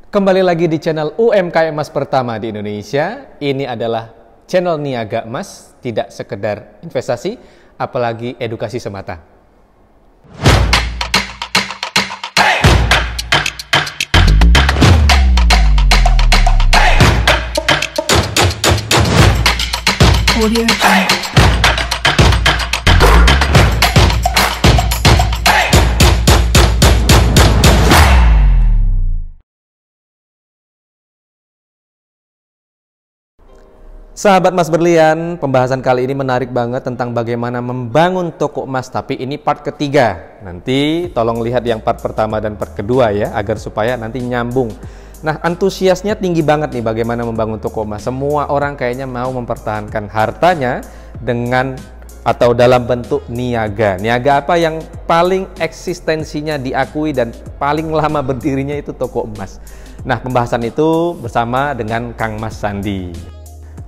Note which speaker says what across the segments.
Speaker 1: Kembali lagi di channel UMKM Emas pertama di Indonesia. Ini adalah channel Niaga Emas, tidak sekedar investasi, apalagi edukasi semata.
Speaker 2: Audio Jungle.
Speaker 1: Sahabat Emas Berlian, pembahasan kali ini menarik banget tentang bagaimana membangun toko emas, tapi ini part ketiga. Nanti tolong lihat yang part pertama dan part kedua ya, agar supaya nanti nyambung. Nah, antusiasnya tinggi banget nih bagaimana membangun toko emas. Semua orang kayaknya mau mempertahankan hartanya dengan atau dalam bentuk niaga. Niaga apa yang paling eksistensinya diakui dan paling lama berdirinya itu toko emas. Nah, pembahasan itu bersama dengan Kang Mas Sandi.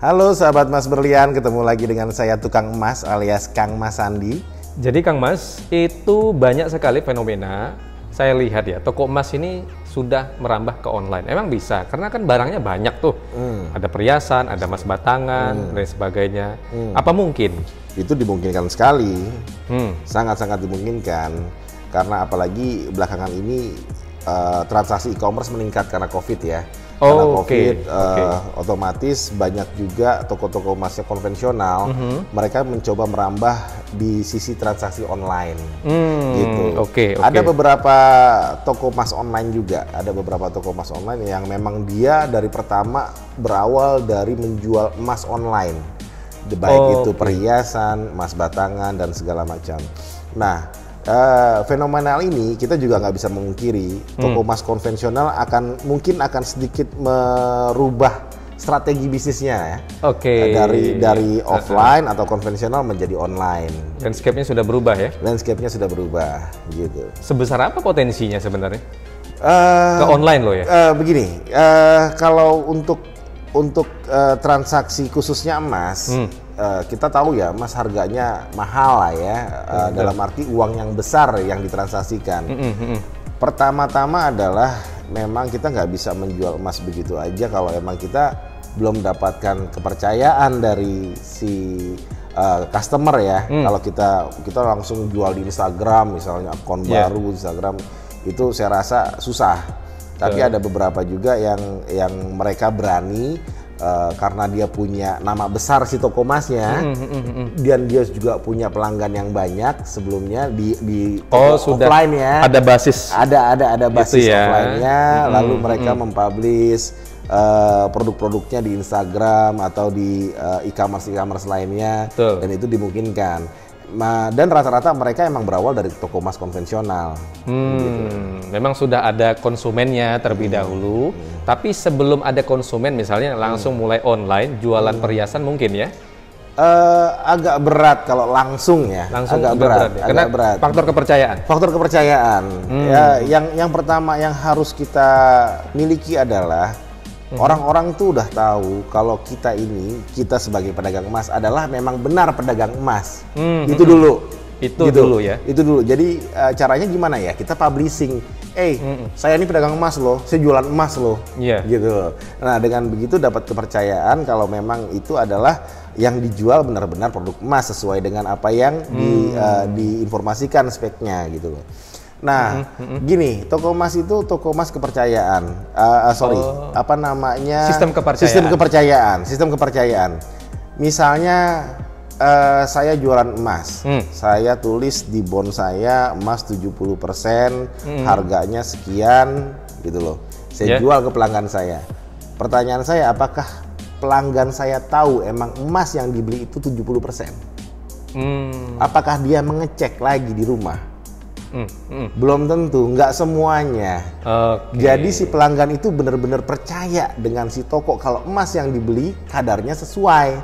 Speaker 3: Halo sahabat Mas Berlian, ketemu lagi dengan saya Tukang Emas alias Kang Mas Sandi.
Speaker 1: Jadi Kang Mas, itu banyak sekali fenomena. Saya lihat ya, toko emas ini sudah merambah ke online. Emang bisa, karena kan barangnya banyak tuh. Ada perhiasan, ada emas batangan, dan sebagainya. Apa mungkin?
Speaker 3: Itu dimungkinkan sekali, sangat-sangat dimungkinkan. Karena apalagi belakangan ini transaksi e-commerce meningkat karena COVID ya. Karena COVID, otomatis banyak juga toko-toko emasnya konvensional, mereka mencoba merambah di sisi transaksi online, gitu. Ada beberapa toko emas online juga, ada beberapa toko emas online yang memang dia dari pertama berawal dari menjual emas online, baik itu perhiasan, emas batangan dan segala macam. Nah, fenomenal ini kita juga nggak bisa memungkiri toko emas konvensional mungkin akan sedikit merubah strategi bisnisnya ya. Dari offline atau konvensional menjadi online.
Speaker 1: Landscape-nya sudah berubah ya?
Speaker 3: Landscape-nya sudah berubah gitu.
Speaker 1: Sebesar apa potensinya sebenarnya? Ke online loh ya?
Speaker 3: Begini, kalau untuk transaksi khususnya emas, kita tahu ya emas harganya mahal lah ya, dalam arti uang yang besar yang ditransaksikan. Pertama-tama adalah memang kita nggak bisa menjual emas begitu aja kalau emang kita belum mendapatkan kepercayaan dari si customer ya. Kalau kita langsung jual di Instagram misalnya, akun baru Instagram, itu saya rasa susah. Tapi ada beberapa juga yang mereka berani karena dia punya nama besar si toko emasnya, dan dia juga punya pelanggan yang banyak sebelumnya di
Speaker 1: sudah
Speaker 3: offline ya.
Speaker 1: Ada basis.
Speaker 3: Ada basis
Speaker 1: gitu ya.
Speaker 3: offline-nya, lalu mereka mempublish produk-produknya di Instagram atau di e-commerce lainnya, dan itu dimungkinkan. Dan rata-rata mereka emang berawal dari toko emas konvensional. Gitu.
Speaker 1: Memang sudah ada konsumennya terlebih dahulu, tapi sebelum ada konsumen misalnya langsung mulai online jualan perhiasan mungkin ya?
Speaker 3: Agak berat kalau langsung ya. Agak berat.
Speaker 1: Karena faktor kepercayaan. Faktor kepercayaan.
Speaker 3: Ya, yang pertama yang harus kita miliki adalah orang-orang tuh udah tahu kalau kita sebagai pedagang emas adalah memang benar pedagang emas. Itu dulu. Itu dulu ya. Itu dulu. Jadi caranya gimana ya? Kita publishing. Saya ini pedagang emas loh, saya jualan emas loh. Gitu. Nah, dengan begitu dapat kepercayaan kalau memang itu adalah yang dijual benar-benar produk emas sesuai dengan apa yang diinformasikan speknya gitu loh. Nah, gini, toko emas itu toko emas kepercayaan. Apa namanya? Sistem kepercayaan. Misalnya saya jualan emas. Saya tulis di bon saya emas 70%, harganya sekian gitu loh. Saya jual ke pelanggan saya. Pertanyaan saya, apakah pelanggan saya tahu emang emas yang dibeli itu 70%? Apakah dia mengecek lagi di rumah? Belum tentu, nggak semuanya. Jadi si pelanggan itu benar-benar percaya dengan si toko kalau emas yang dibeli kadarnya sesuai,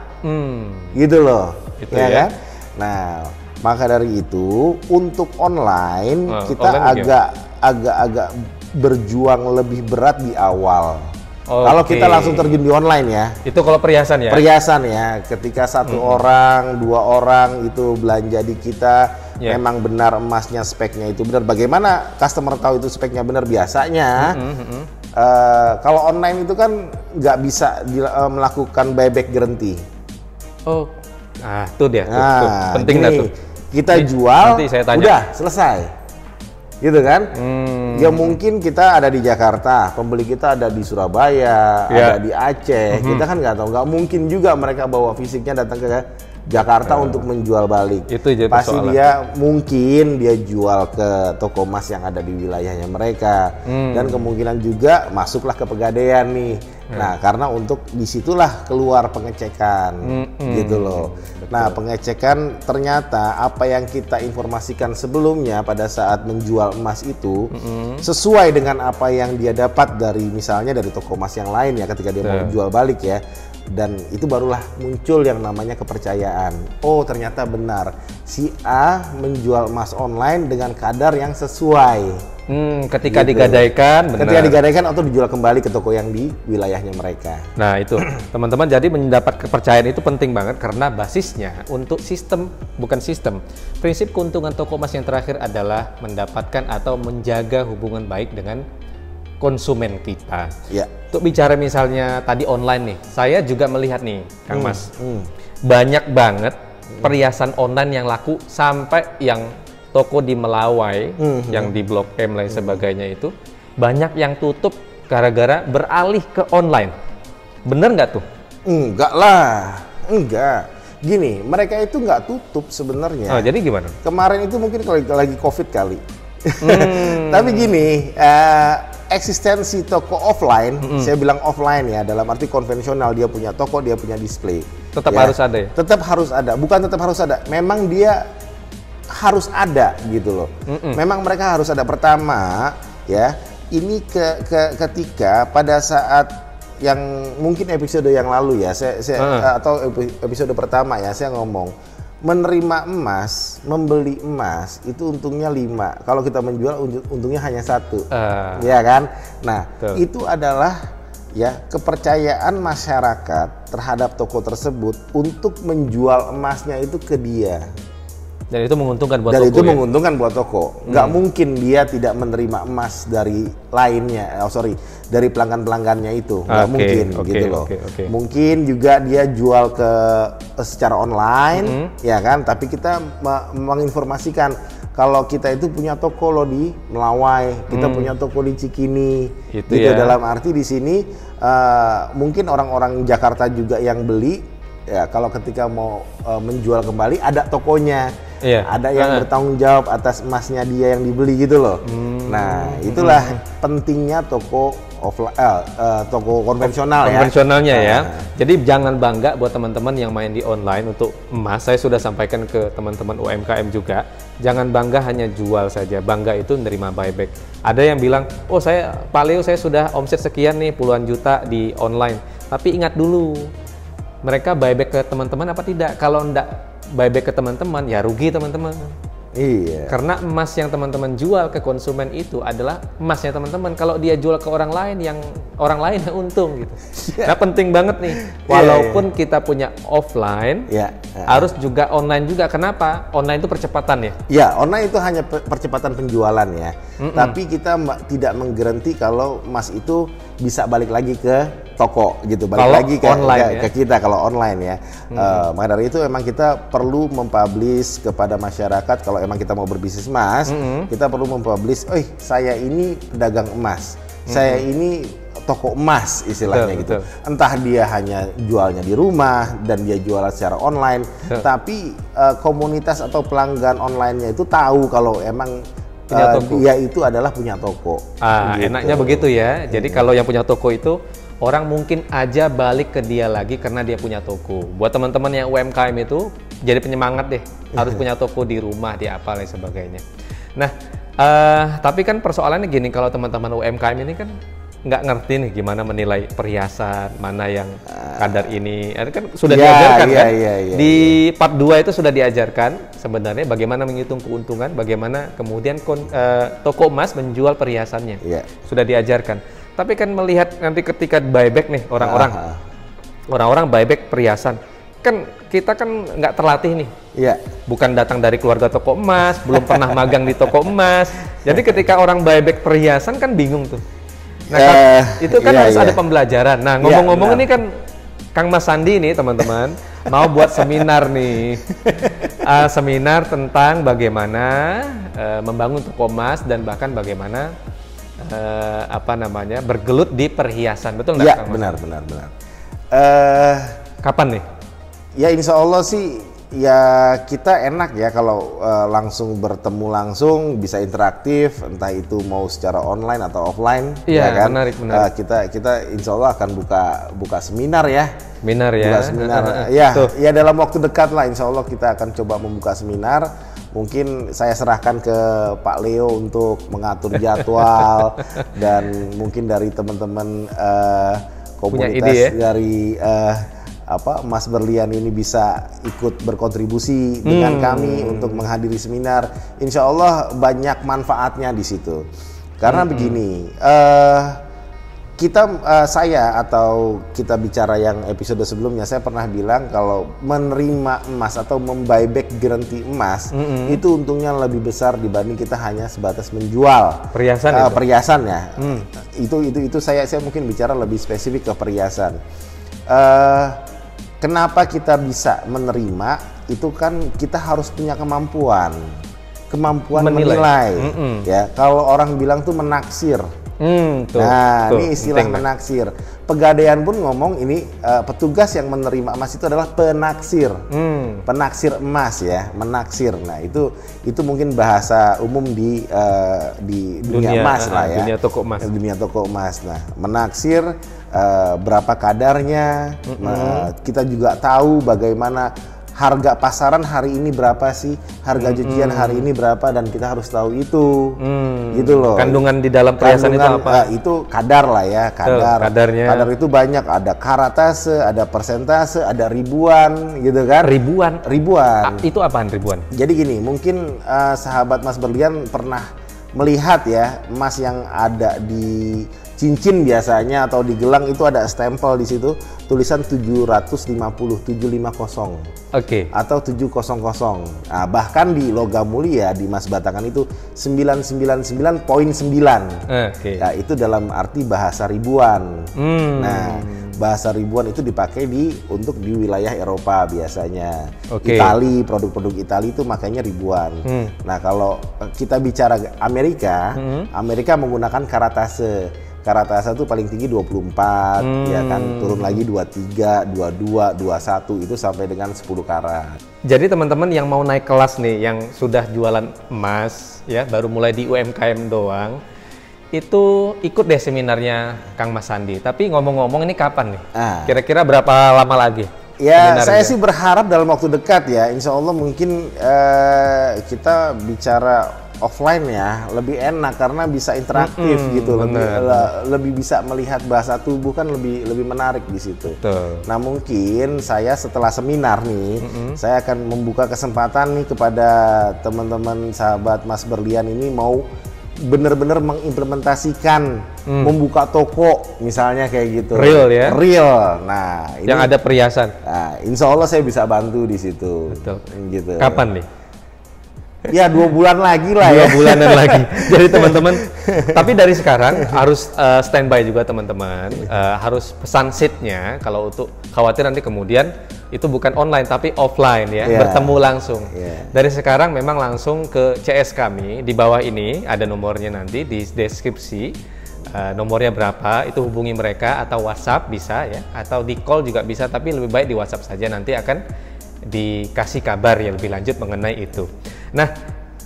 Speaker 3: gitu loh, ya kan? Nah, maka dari itu untuk online kita agak berjuang lebih berat di awal. Kalau kita langsung terjun di online ya.
Speaker 1: Itu kalau perhiasan ya?
Speaker 3: Perhiasan ya. Ketika satu orang, dua orang itu belanja di kita, memang benar emasnya speknya itu benar. Bagaimana customer tahu itu speknya benar? Biasanya Kalau online itu kan nggak bisa melakukan buyback guarantee.
Speaker 1: Oh, nah itu dia, tuh,
Speaker 3: Nah,
Speaker 1: penting
Speaker 3: gini,
Speaker 1: dah tuh.
Speaker 3: kita
Speaker 1: Nih,
Speaker 3: jual,
Speaker 1: nanti saya tanya.
Speaker 3: udah selesai, gitu kan? Ya mungkin kita ada di Jakarta, pembeli kita ada di Surabaya,
Speaker 1: Ya.
Speaker 3: ada di Aceh, kita kan nggak tahu, nggak mungkin juga mereka bawa fisiknya datang ke Jakarta untuk menjual balik.
Speaker 1: Itu jadi
Speaker 3: Pasti
Speaker 1: persoalan.
Speaker 3: dia mungkin dia jual ke toko emas yang ada di wilayahnya mereka, dan kemungkinan juga masuklah ke Pegadaian nih. Nah, karena untuk disitulah keluar pengecekan, gitu loh. Nah, pengecekan ternyata apa yang kita informasikan sebelumnya pada saat menjual emas itu sesuai dengan apa yang dia dapat dari misalnya dari toko emas yang lain ya ketika dia mau jual balik ya. Dan itu barulah muncul yang namanya kepercayaan. Oh, ternyata benar si A menjual emas online dengan kadar yang sesuai.
Speaker 1: Ketika
Speaker 3: Gitu.
Speaker 1: digadaikan, benar.
Speaker 3: Ketika digadaikan atau dijual kembali ke toko yang di wilayahnya mereka.
Speaker 1: Nah itu teman-teman, jadi mendapat kepercayaan itu penting banget karena basisnya untuk sistem, bukan sistem, prinsip keuntungan toko emas yang terakhir adalah mendapatkan atau menjaga hubungan baik dengan konsumen kita.
Speaker 3: Ya.
Speaker 1: Untuk bicara misalnya tadi online nih, saya juga melihat nih Kang Mas, banyak banget perhiasan online yang laku sampai yang toko di Melawai, yang di Blok M lain sebagainya itu banyak yang tutup gara-gara beralih ke online. Bener nggak tuh?
Speaker 3: Enggak lah, enggak. Gini, mereka itu nggak tutup sebenarnya.
Speaker 1: Oh, jadi gimana?
Speaker 3: Kemarin itu mungkin kalau lagi COVID kali. Tapi gini, eksistensi toko offline, saya bilang offline ya, dalam arti konvensional, dia punya toko, dia punya display.
Speaker 1: Tetap
Speaker 3: Ya,
Speaker 1: harus ada ya?
Speaker 3: Tetap harus ada, bukan tetap harus ada. Memang dia harus ada gitu loh. Memang mereka harus ada. Pertama ya, ini ketika pada saat yang mungkin episode yang lalu ya, atau episode pertama ya, saya ngomong menerima emas, membeli emas itu untungnya 5. Kalau kita menjual untungnya hanya 1. Ya kan? Nah, itu adalah ya kepercayaan masyarakat terhadap toko tersebut untuk menjual emasnya itu ke dia.
Speaker 1: Dan itu menguntungkan buat
Speaker 3: Dan
Speaker 1: toko
Speaker 3: itu
Speaker 1: ya?
Speaker 3: menguntungkan buat toko. Nggak mungkin dia tidak menerima emas dari lainnya, dari pelanggan-pelanggannya itu. Nggak mungkin gitu loh. Mungkin juga dia jual secara online, ya kan? Tapi kita menginformasikan kalau kita itu punya toko loh di Melawai, kita punya toko di Cikini.
Speaker 1: Itu
Speaker 3: gitu
Speaker 1: ya.
Speaker 3: Dalam arti di sini mungkin orang-orang Jakarta juga yang beli. Ya, kalau ketika mau menjual kembali ada tokonya, ada yang bertanggung jawab atas emasnya dia yang dibeli gitu loh. Nah, itulah pentingnya toko toko konvensional ya.
Speaker 1: Konvensionalnya ya. Jadi jangan bangga buat teman-teman yang main di online untuk emas. Saya sudah sampaikan ke teman-teman UMKM juga. Jangan bangga hanya jual saja. Bangga itu menerima buyback. Ada yang bilang, oh Pak Leo saya sudah omset sekian nih puluhan juta di online. Tapi ingat dulu, mereka buyback ke teman-teman apa tidak? Kalau enggak buyback ke teman-teman, ya rugi teman-teman.
Speaker 3: Iya.
Speaker 1: Karena emas yang teman-teman jual ke konsumen itu adalah emasnya teman-teman. Kalau dia jual ke orang lain yang untung gitu. Nah, penting banget nih. Walaupun kita punya offline, harus juga online juga. Kenapa? Online itu percepatan ya?
Speaker 3: Ya, online itu hanya percepatan penjualan ya. Tapi kita tidak menggaranti kalau emas itu bisa balik lagi ke toko gitu, balik
Speaker 1: kalau
Speaker 3: lagi ke kita kalau online ya. Maka dari itu emang kita perlu mempublish kepada masyarakat kalau emang kita mau berbisnis emas, kita perlu mempublish, saya ini pedagang emas, saya ini toko emas istilahnya gitu. Entah dia hanya jualnya di rumah dan dia jual secara online, tapi komunitas atau pelanggan online-nya itu tahu kalau emang dia itu adalah punya toko.
Speaker 1: Gitu. Enaknya begitu ya. Jadi kalau yang punya toko itu orang mungkin aja balik ke dia lagi karena dia punya toko. Buat teman-teman yang UMKM itu jadi penyemangat deh, harus punya toko di rumah, di apa dan sebagainya. Nah, tapi kan persoalannya gini, kalau teman-teman UMKM ini kan nggak ngerti nih gimana menilai perhiasan, mana yang kadar ini. Kan sudah diajarkan kan? Di part 2 itu sudah diajarkan sebenarnya bagaimana menghitung keuntungan, bagaimana kemudian toko emas menjual perhiasannya. Sudah diajarkan. Tapi kan melihat nanti ketika buyback nih orang-orang buyback perhiasan, kan kita kan nggak terlatih nih. Bukan datang dari keluarga toko emas, belum pernah magang di toko emas. Jadi ketika orang buyback perhiasan kan bingung tuh. Nah, itu kan harus ada pembelajaran. Nah, ngomong-ngomong ini kan Kang Mas Sandi nih teman-teman mau buat seminar nih, seminar tentang bagaimana membangun toko emas dan bahkan bagaimana bergelut di perhiasan, betul nggak?
Speaker 3: Ya,
Speaker 1: Kang Mas?
Speaker 3: benar.
Speaker 1: Kapan nih?
Speaker 3: Ya insya Allah sih ya kita enak ya kalau langsung bertemu langsung, bisa interaktif, entah itu mau secara online atau offline.
Speaker 1: Iya,
Speaker 3: ya kan?
Speaker 1: menarik.
Speaker 3: Kita insya Allah akan buka seminar ya.
Speaker 1: Seminar ya.
Speaker 3: Buka seminar. Ya dalam waktu dekat lah insya Allah kita akan coba membuka seminar. Mungkin saya serahkan ke Pak Leo untuk mengatur jadwal dan mungkin dari teman-teman komunitas dari Mas Berlian ini bisa ikut berkontribusi dengan kami untuk menghadiri seminar. Insya Allah banyak manfaatnya di situ. Karena begini, saya atau kita bicara yang episode sebelumnya, saya pernah bilang kalau menerima emas atau membuyback garansi emas itu untungnya lebih besar dibanding kita hanya sebatas menjual perhiasan ya. Itu saya mungkin bicara lebih spesifik ke perhiasan. Kenapa kita bisa menerima? Itu kan kita harus punya kemampuan menilai. Ya, kalau orang bilang tuh menaksir. Ini istilah menaksir. Pegadaian pun ngomong ini petugas yang menerima emas itu adalah penaksir. Penaksir emas ya, menaksir. Nah, itu mungkin bahasa umum di dunia emas lah ya. Dunia toko emas. Nah, menaksir berapa kadarnya. Kita juga tahu bagaimana harga pasaran hari ini berapa sih, harga cucian hari ini berapa, dan kita harus tahu itu. Gitu loh.
Speaker 1: Kandungan di dalam perhiasan itu apa?
Speaker 3: Itu kadar lah ya,
Speaker 1: kadarnya.
Speaker 3: Kadar itu banyak, ada karatase, ada persentase, ada ribuan gitu kan.
Speaker 1: Ribuan.
Speaker 3: Itu
Speaker 1: apaan ribuan?
Speaker 3: Jadi gini, mungkin sahabat Mas Berlian pernah melihat ya, emas yang ada di cincin biasanya atau di gelang itu ada stempel di situ tulisan 750.
Speaker 1: Oke.
Speaker 3: Atau 700. Nah, bahkan di logam mulia di emas batangan itu 999.9.
Speaker 1: Oke.
Speaker 3: Nah, itu dalam arti bahasa ribuan. Nah, bahasa ribuan itu dipakai untuk di wilayah Eropa biasanya. Itali, produk-produk Itali itu makanya ribuan. Nah, kalau kita bicara Amerika, Amerika menggunakan karatase. Karatase itu paling tinggi 24, ya kan, turun lagi 23, 22, 21, itu sampai dengan 10 karat.
Speaker 1: Jadi teman-teman yang mau naik kelas nih, yang sudah jualan emas, ya baru mulai di UMKM doang, itu ikut deh seminarnya Kang Mas Sandi. Tapi ngomong-ngomong ini kapan nih? Kira-kira berapa lama lagi?
Speaker 3: Ya, saya sih berharap dalam waktu dekat ya, insya Allah mungkin kita bicara offline ya lebih enak karena bisa interaktif gitu, lebih bisa melihat bahasa tubuh kan lebih menarik di situ. Nah, mungkin saya setelah seminar nih, saya akan membuka kesempatan nih kepada teman-teman sahabat Mas Berlian ini mau benar-benar mengimplementasikan membuka toko misalnya kayak gitu.
Speaker 1: Real ya?
Speaker 3: Real. Nah, ini
Speaker 1: yang ada perhiasan.
Speaker 3: Nah, insya Allah saya bisa bantu di situ.
Speaker 1: Betul.
Speaker 3: Gitu.
Speaker 1: Kapan nih?
Speaker 3: Ya 2 bulan lagi lah ya.
Speaker 1: 2 bulanan lagi. Jadi teman-teman, tapi dari sekarang harus standby juga teman-teman. Harus pesan seatnya kalau untuk khawatir nanti kemudian itu bukan online tapi offline ya, bertemu langsung. Dari sekarang memang langsung ke CS kami, di bawah ini ada nomornya nanti di deskripsi. Nomornya berapa, itu hubungi mereka atau WhatsApp bisa ya, atau di call juga bisa, tapi lebih baik di WhatsApp saja, nanti akan dikasih kabar yang lebih lanjut mengenai itu. Nah,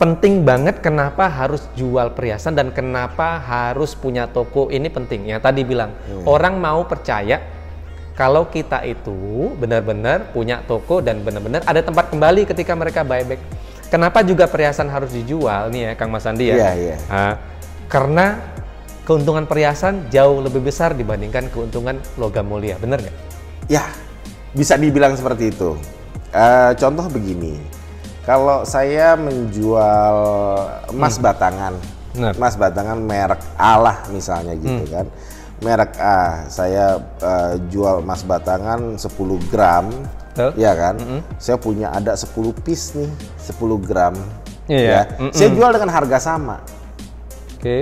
Speaker 1: penting banget kenapa harus jual perhiasan dan kenapa harus punya toko, ini penting. Yang tadi bilang, orang mau percaya kalau kita itu benar-benar punya toko dan benar-benar ada tempat kembali ketika mereka buyback. Kenapa juga perhiasan harus dijual nih ya Kang Mas Sandi ya? Karena keuntungan perhiasan jauh lebih besar dibandingkan keuntungan logam mulia, benar nggak?
Speaker 3: Ya, bisa dibilang seperti itu. Contoh begini, kalau saya menjual emas batangan, emas batangan merek A lah misalnya gitu kan, merek A, saya jual emas batangan 10 gram, ya kan, saya punya ada 10 piece nih, 10 gram, ya, saya jual dengan harga sama.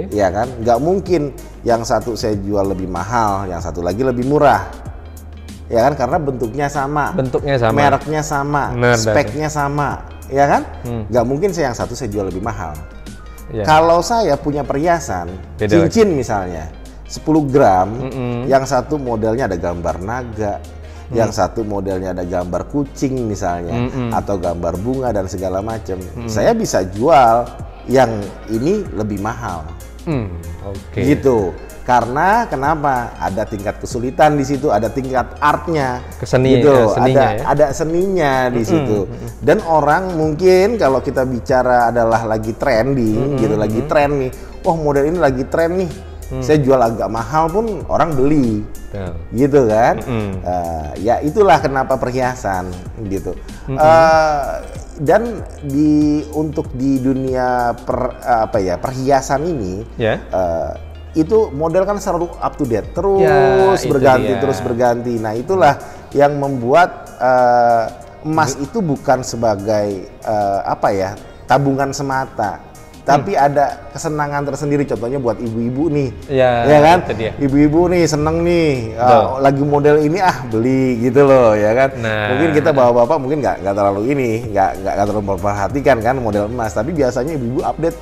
Speaker 3: Ya kan, nggak mungkin yang satu saya jual lebih mahal, yang satu lagi lebih murah. Ya kan, karena bentuknya sama, mereknya sama, speknya sama, ya kan? Nggak mungkin yang satu saya jual lebih mahal. Kalau saya punya perhiasan, cincin misalnya 10 gram, yang satu modelnya ada gambar naga, yang satu modelnya ada gambar kucing misalnya, atau gambar bunga dan segala macam. Saya bisa jual yang ini lebih mahal. Gitu. Karena kenapa? Ada tingkat kesulitan di situ, ada tingkat artnya, gitu. Ada seninya di situ. Dan orang mungkin kalau kita bicara adalah lagi trending, gitu, lagi tren nih. Wah, model ini lagi tren nih. Saya jual agak mahal pun orang beli, gitu kan? Ya itulah kenapa perhiasan, gitu. Dan untuk di dunia perhiasan ini, itu model kan selalu up to date, terus berganti. Nah, itulah yang membuat emas itu bukan sebagai tabungan semata. Tapi ada kesenangan tersendiri, contohnya buat ibu-ibu nih, ya kan? Ibu-ibu nih seneng nih, lagi model ini beli gitu loh, ya kan? Mungkin kita bapak-bapak mungkin nggak terlalu nggak terlalu memperhatikan kan model emas, tapi biasanya ibu-ibu update.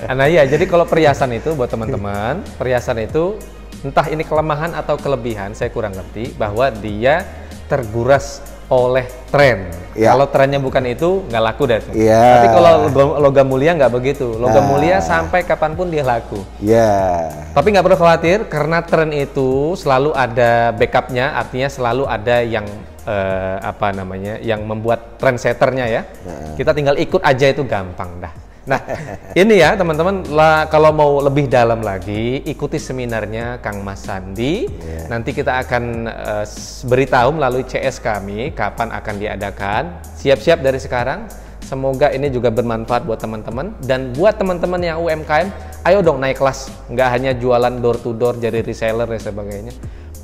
Speaker 1: Nah iya, jadi kalau perhiasan itu buat teman-teman, perhiasan itu entah ini kelemahan atau kelebihan, saya kurang ngerti, bahwa dia terguras oleh tren. Kalau trennya bukan itu, nggak laku deh. Tapi kalau logam mulia nggak begitu. Logam mulia sampai kapanpun dia laku. Tapi nggak perlu khawatir, karena tren itu selalu ada backupnya, artinya selalu ada yang yang membuat trendsetternya ya. Kita tinggal ikut aja, itu gampang dah. Nah, ini ya teman-teman, kalau mau lebih dalam lagi, ikuti seminarnya Kang Mas Sandi. Nanti kita akan beritahu melalui CS kami kapan akan diadakan. Siap-siap dari sekarang. Semoga ini juga bermanfaat buat teman-teman. Dan buat teman-teman yang UMKM, ayo dong naik kelas. Nggak hanya jualan door to door, jadi reseller dan sebagainya.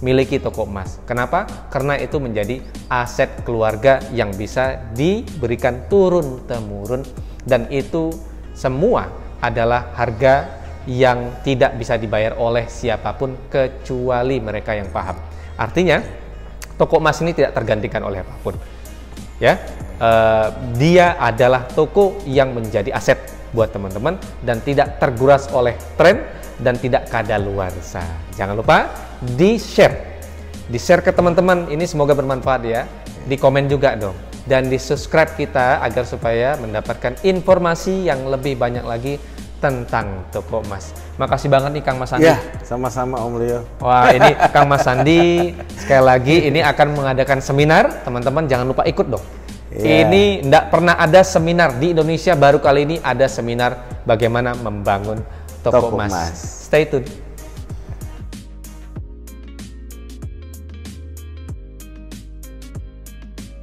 Speaker 1: Miliki toko emas. Kenapa? Karena itu menjadi aset keluarga yang bisa diberikan turun-temurun. Dan itu semua adalah harga yang tidak bisa dibayar oleh siapapun kecuali mereka yang paham. Artinya, toko emas ini tidak tergantikan oleh apapun. Ya, dia adalah toko yang menjadi aset buat teman-teman dan tidak terguras oleh tren dan tidak kadaluarsa. Jangan lupa di-share ke teman-teman. Ini semoga bermanfaat ya. Di komen juga dong. Dan di subscribe kita agar supaya mendapatkan informasi yang lebih banyak lagi tentang toko emas. Makasih banget nih Kang Mas Sandi.
Speaker 3: Sama-sama Om Leo.
Speaker 1: Wah, ini Kang Mas Sandi sekali lagi ini akan mengadakan seminar. Teman-teman jangan lupa ikut dong. Ini enggak pernah ada seminar di Indonesia, baru kali ini ada seminar bagaimana membangun toko emas. Stay tune.